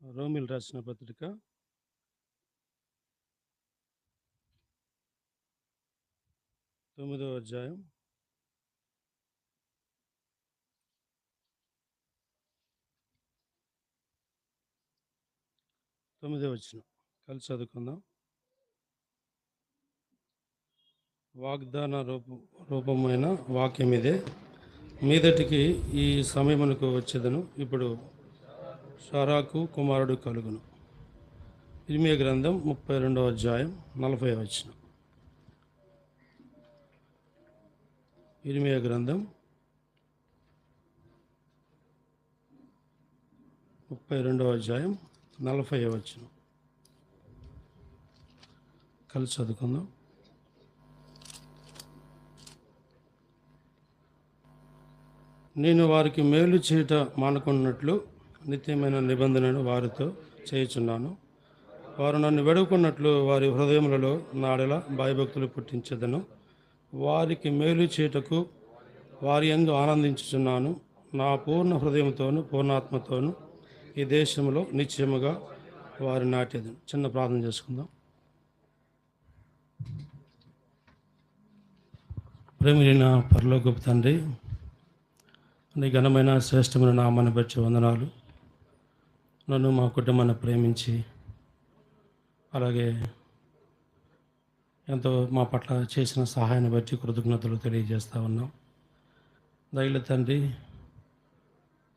రోమిల్ రాసిన పత్రిక 9వ అధ్యాయం 9వ వచనం కలిసి చదువుకుందాం. వాగ్దాన రూపమైన వాక్యం ఇదే, మీదటికి ఈ సమయమునకు వచ్చేదను, ఇప్పుడు షారాకు కుమారుడు కలుగును. ఇర్మియా గ్రంథం 32వ అధ్యాయం 40వ వచనం. ఇర్మియా గ్రంథం 32వ అధ్యాయం 40వ వచనం కలిసి చదువుకుందాం. నేను వారికి మేలు చేయట మానుకున్నట్లు నిత్యమైన నిబంధనను వారితో చేయుచున్నాను. వారు నన్ను వెడుకున్నట్లు వారి హృదయములలో నాడెల భయభక్తులు పుట్టించదను. వారికి మేలు చేయుటకు వారి యందు ఆనందించుచున్నాను. నా పూర్ణ హృదయంతోను పూర్ణాత్మతోను ఈ దేశంలో నిశ్చయముగా వారి నాటేదను. చిన్న ప్రార్థన చేసుకుందాం. ప్రేమిరైన పరలోకపు తండ్రి, నీ ఘనమైన శ్రేష్టమైన నామాన్ని బట్టి వందనాలు. నన్ను మా కుటుంబాన్ని ప్రేమించి అలాగే ఎంతో మా పట్ల చేసిన సహాయాన్ని బట్టి కృతజ్ఞతలు తెలియజేస్తూ ఉన్నాం. దయల తండ్రి,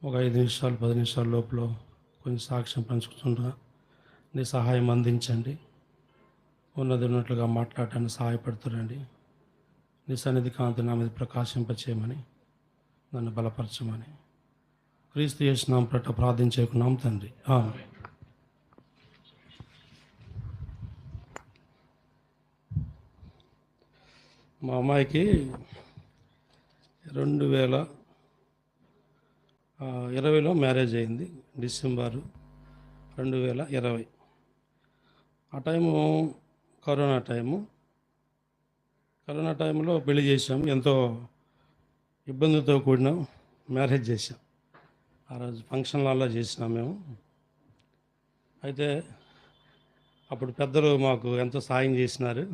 ఒక 5 నిమిషాలు 10 నిమిషాల లోపల కొంచెం సాక్ష్యం పంచుకుంటున్నా. నీ సహాయం అందించండి. ఉన్నట్లుగా మాట్లాడటానికి సహాయపడుతురండి. నీ సన్నిధి కాంతి నా మీద ప్రకాశింపచేయమని, నన్ను బలపరచమని క్రీస్తు యేసు నామమున ప్రార్థించుకున్నాం తండ్రి, ఆమేన్. మా అమ్మాయికి 2020లో మ్యారేజ్ అయింది, డిసెంబరు 2020. ఆ టైము కరోనా టైంలో పెళ్లి చేసాము. ఎంతో ఇబ్బందితో కూడిన మ్యారేజ్ చేసాం. ఆ రోజు ఫంక్షన్ హాల్లో చేసినాం మేము. అయితే అప్పుడు పెద్దలు మాకు ఎంతో సాయం చేసినారు.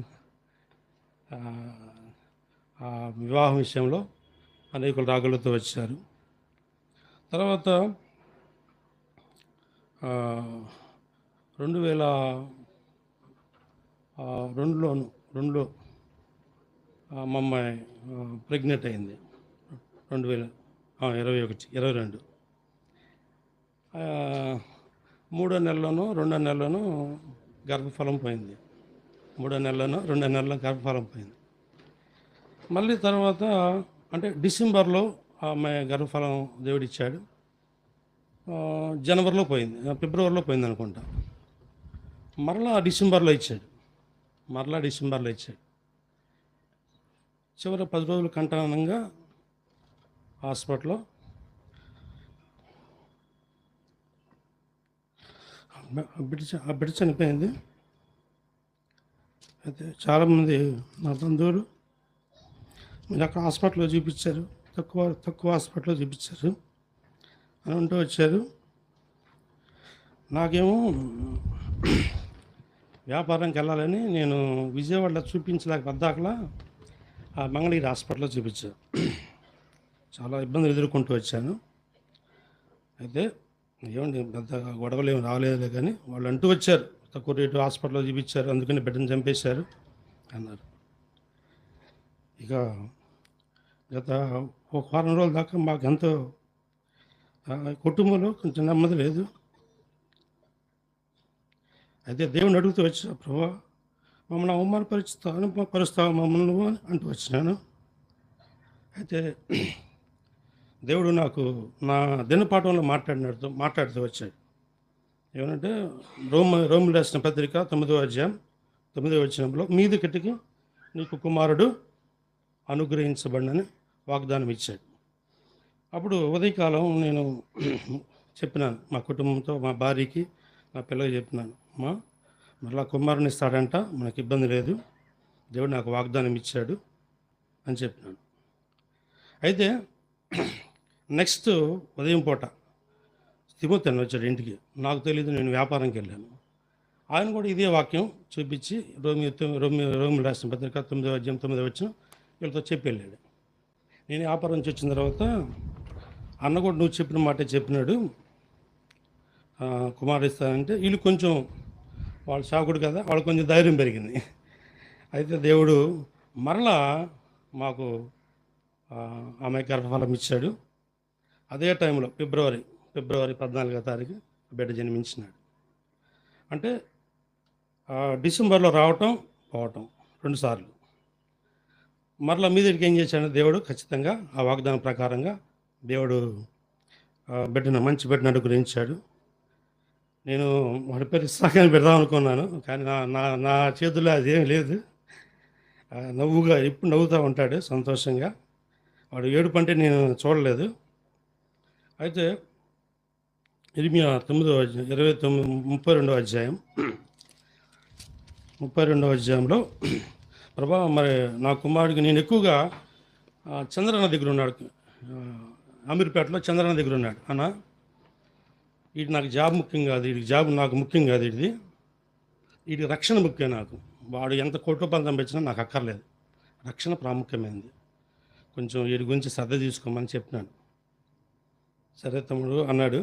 ఆ వివాహం విషయంలో అనేకులు రాగులతో వచ్చారు. తర్వాత 2002లో మా అమ్మాయి ప్రెగ్నెంట్ అయింది. 2022 3వ నెలలోనూ 2వ నెలలోనూ గర్భఫలం పోయింది. 3వ నెలలోనూ 2వ నెలలో గర్భఫలం పోయింది. మళ్ళీ తర్వాత అంటే డిసెంబర్లో ఆ అమ్మాయి గర్భఫలం దేవుడిచ్చాడు. జనవరిలో పోయింది, ఫిబ్రవరిలో పోయింది అనుకుంటా. మరలా డిసెంబర్లో ఇచ్చాడు. చివరి 10 రోజులు కంటానంగా హాస్పిటల్లో ఆ బిడ్డ చనిపోయింది. అయితే చాలామంది నా బంధువులు మీరు అక్కడ హాస్పిటల్లో చూపించారు, తక్కువ హాస్పిటల్లో చూపించారు అని ఉంటూ వచ్చారు. నాకేమో వ్యాపారంకి వెళ్ళాలని నేను విజయవాడలో చూపించలేక పద్దాకలా ఆ మంగళగిరి హాస్పిటల్లో చూపించాను. చాలా ఇబ్బందులు ఎదుర్కొంటూ వచ్చాను. అయితే ఏమండి పెద్దగా గొడవలు ఏమి రాలేదు, కానీ వాళ్ళు అంటూ వచ్చారు తక్కువ రేటు హాస్పిటల్లో చూపించారు, అందుకని బిడ్డను చంపేశారు అన్నారు. ఇక గత ఒక వారం రోజుల దాకా మాకు ఎంతో కుటుంబంలో కొంచెం నెమ్మది లేదు. అయితే దేవుని అడుగుతూ వచ్చా, ప్రభువా మమ్మల్ని అవమానపరుస్తావు మమ్మల్ని నువ్వు అంటూ వచ్చినాను. అయితే దేవుడు నాకు నా దినపాఠంలో మాట్లాడుతూ వచ్చాడు. ఏమంటే రోమిలు రాసిన పత్రిక 9వ అధ్యాయం 9వ వచనంలో మీదికటికి నీకు కుమారుడు అనుగ్రహించబడినని వాగ్దానం ఇచ్చాడు. అప్పుడు ఉదయకాలం నేను చెప్పినాను మా కుటుంబంతో, మా భార్యకి, నా పిల్లకి చెప్పినాను, అమ్మా మరలా కుమారుని ఇస్తాడంట, మనకి ఇబ్బంది లేదు, దేవుడు నాకు వాగ్దానం ఇచ్చాడు అని చెప్పినాను. అయితే నెక్స్ట్ ఉదయం పూట తిమోతి అని వచ్చాడు ఇంటికి. నాకు తెలీదు, నేను వ్యాపారంకి వెళ్ళాను. ఆయన కూడా ఇదే వాక్యం చూపించి రోమియోలు రాసిన పత్రిక 9వ అధ్యాయం 9వ వచనం వీళ్ళతో చెప్పి వెళ్ళాడు. నేను వ్యాపారం నుంచి వచ్చిన తర్వాత అన్న కూడా నువ్వు చెప్పిన మాటే చెప్పినాడు, కుమారుడు ఇస్తానంటే వీళ్ళు కొంచెం, వాళ్ళు సాకుడు కదా, వాళ్ళు కొంచెం ధైర్యం పెరిగింది. అయితే దేవుడు మరలా మాకు ఆమె గర్భఫలం ఇచ్చాడు. అదే టైంలో ఫిబ్రవరి 14వ తారీఖు బిడ్డ జన్మించినాడు. అంటే డిసెంబర్లో రావటం పోవటం 2 సార్లు. మరలా మీ దగ్గరికి ఏం చేశాడు దేవుడు, ఖచ్చితంగా ఆ వాగ్దానం ప్రకారంగా దేవుడు మంచి బిడ్డను అనుగ్రహించాడు. నేను వాడి పేరు ఇస్సాకని పెడదాం అనుకున్నాను, కానీ నా చేతుల్లో అదేం లేదు. నవ్వుగా ఎప్పుడు నవ్వుతూ ఉంటాడు సంతోషంగా. వాడు ఏడుపు అంటే నేను చూడలేదు. అయితే ఇర్మియా 32వ అధ్యాయంలో ప్రభా మరి నా కుమారుడికి, నేను ఎక్కువగా చంద్రన్న దగ్గర ఉన్నాడు, అమీర్పేటలో చంద్రన్న దగ్గర ఉన్నాడు. అన్న వీటి నాకు జాబ్ ముఖ్యం కాదు, వీడికి జాబ్ నాకు ముఖ్యం కాదు, వీడికి రక్షణ ముఖ్యం నాకు. వాడు ఎంత కోటోపం సంపించినా నాకు అక్కర్లేదు, రక్షణ ప్రాముఖ్యమైనది. కొంచెం వీడి గురించి శ్రద్ధ తీసుకోమని చెప్పినాను. సరే తమ్ముడు అన్నాడు.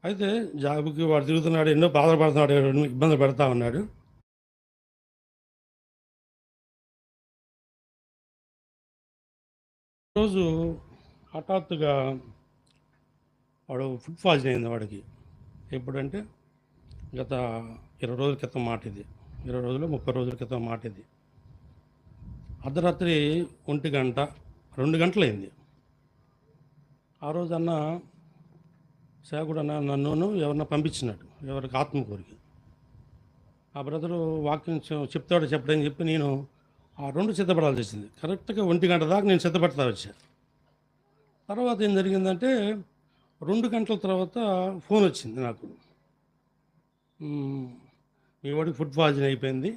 అయితే జాబ్కి వాడు తిరుగుతున్నాడు, ఎన్నో బాధలు పడుతున్నాడు, ఇబ్బందులు పెడతా ఉన్నాడు. రోజు హఠాత్తుగా వాడు ఫుడ్ పాయిజన్ అయింది వాడికి. ఎప్పుడంటే గత 20 రోజుల క్రితం మాట ఇది, 20 రోజులు 30 రోజుల క్రితం మాట ఇది. అర్ధరాత్రి 1 గంట 2 గంటలైంది. ఆ రోజు అన్న సేవకుడు అన్న నన్ను ఎవరన్నా పంపించినాడు, ఎవరికి ఆత్మకూరికి. ఆ బ్రదరు వాక్యం చెప్తాడు చెప్పడని చెప్పి నేను ఆ 2 సిద్ధపడాల్సి వచ్చింది. కరెక్ట్గా 1 గంట దాకా నేను సిద్ధపడతా వచ్చాను. తర్వాత ఏం జరిగిందంటే 2 గంటల తర్వాత ఫోన్ వచ్చింది నాకు, మీ వాడికి ఫుడ్ పాయిజన్ అయిపోయింది,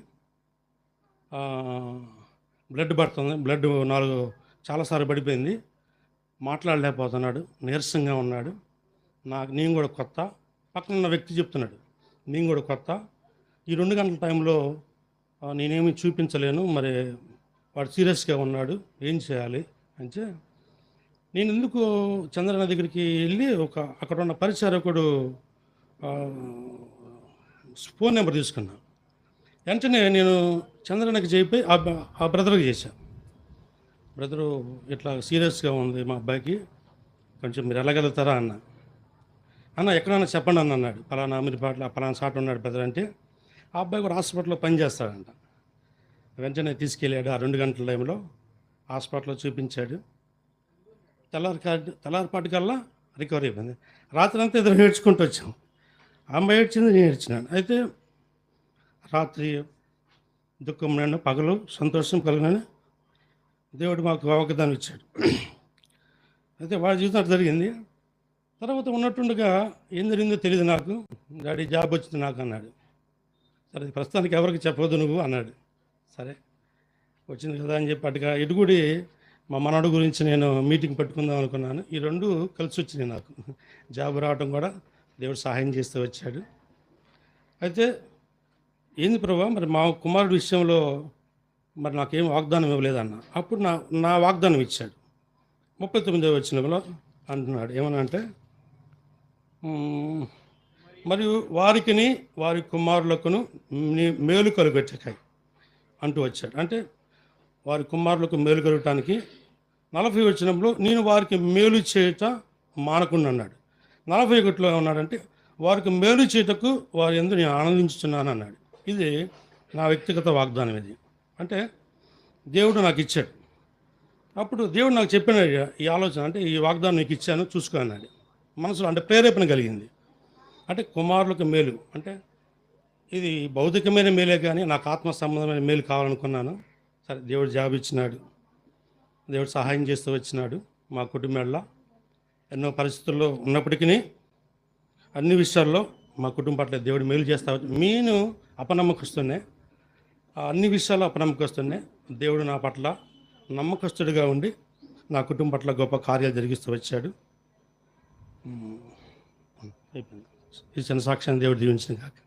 బ్లడ్ పడుతుంది, బ్లడ్ 4 చాలాసార్లు పడిపోయింది, మాట్లాడలేకపోతున్నాడు, నీరసంగా ఉన్నాడు. నేను కూడా కొత్త, పక్కన ఉన్న వ్యక్తి చెప్తున్నాడు నేను కూడా కొత్త, ఈ 2 గంటల టైంలో నేనేమి చూపించలేను, మరి వాడు సీరియస్గా ఉన్నాడు, ఏం చేయాలి అంటే నేను ఎందుకు చంద్రన్న దగ్గరికి వెళ్ళి అక్కడ ఉన్న పరిచారకుడు ఫోన్ నెంబర్ తీసుకున్నా. వెంటనే నేను చంద్రన్నకి చెప్పి ఆ బ్రదర్కి చేశాను. బ్రదరు ఇట్లా సీరియస్గా ఉంది మా అబ్బాయికి, కొంచెం మీరు వెళ్ళగలుగుతారా అన్న ఎక్కడన్నా చెప్పండి అన్నాడు. పలానా మీరు పాటలు పలానా చాటు ఉన్నాడు బ్రదర్ అంటే, ఆ అబ్బాయి కూడా హాస్పిటల్లో పనిచేస్తాడంట. వెంటనే తీసుకెళ్ళాడు. ఆ 2 గంటల టైంలో హాస్పిటల్లో చూపించాడు. తెల్లారిపాటికల్లా రికవరీ అయిపోయింది. రాత్రి అంతా ఇద్దరు ఏడ్చుకుంటూ వచ్చాం. ఆ అమ్మాయి ఏడ్చింది, నేను ఏడ్చినాను. అయితే రాత్రి దుఃఖం నన్ను, పగలు సంతోషం కలిగినని దేవుడు మాకు వాగ్దానం ఇచ్చాడు. అయితే వాడి జీవితం జరిగింది. తర్వాత ఉన్నట్టుండగా ఏం జరిగిందో తెలియదు నాకు. డాడీ జాబ్ వచ్చింది నాకు అన్నాడు. సరే ప్రస్తుతానికి ఎవరికి చెప్పవద్దు నువ్వు అన్నాడు. సరే వచ్చింది కదా అని చెప్పి అటుగా ఇటుగుడి మా మనవడు గురించి నేను మీటింగ్ పెట్టుకుందాం అనుకున్నాను. ఈ 2 కలిసి వచ్చినాయి నాకు. జాబ్ రావడం కూడా దేవుడు సహాయం చేస్తూ వచ్చాడు. అయితే ఏంది ప్రభా, మరి మా కుమారుడు విషయంలో మరి నాకేం వాగ్దానం ఇవ్వలేదన్న. అప్పుడు నా వాగ్దానం ఇచ్చాడు. 39వ వచనంలో అంటున్నాడు, ఏమన్నా అంటే మరియు వారికిని వారి కుమారులకును మేలు కలుగొచ్చకాయి అంటూ వచ్చాడు. అంటే వారి కుమారులకు మేలు కలగటానికి 40వ వచనంలో నేను వారికి మేలు చేయట మానకుండా అన్నాడు. 41లో ఏమన్నాడంటే వారికి మేలు చేయటకు వారి యందు నేను ఆనందించుతున్నాను అన్నాడు. ఇది నా వ్యక్తిగత వాగ్దానం. ఇది అంటే దేవుడు నాకు ఇచ్చాడు. అప్పుడు దేవుడు నాకు చెప్పిన ఈ ఆలోచన, అంటే ఈ వాగ్దానం నీకు ఇచ్చాను చూసుకో అన్నాడు. మనసులో అంటే ప్రేరేపణ కలిగింది. అంటే కుమారులకు మేలు అంటే ఇది భౌతికమైన మేలే, కానీ నాకు ఆత్మ సంబంధమైన మేలు కావాలనుకున్నాను. సరే దేవుడు జాబ్ ఇచ్చినాడు, దేవుడు సహాయం చేస్తూ వచ్చినాడు. మా కుటుంబంలో ఎన్నో పరిస్థితుల్లో ఉన్నప్పటికీ అన్ని విషయాల్లో మా కుటుంబం పట్ల దేవుడు మేలు చేస్తా నేను అపనమ్మకస్తున్నే, అన్ని విషయాల్లో అపనమ్మకస్తున్నే. దేవుడు నా పట్ల నమ్మకస్తుడిగా ఉండి నా కుటుంబం పట్ల గొప్ప కార్యాలు జరిగిస్తూ వచ్చాడు. అయిపోయింది. ఈ చిన్న సాక్ష్యాన్ని దేవుడు దీవించిన కాక.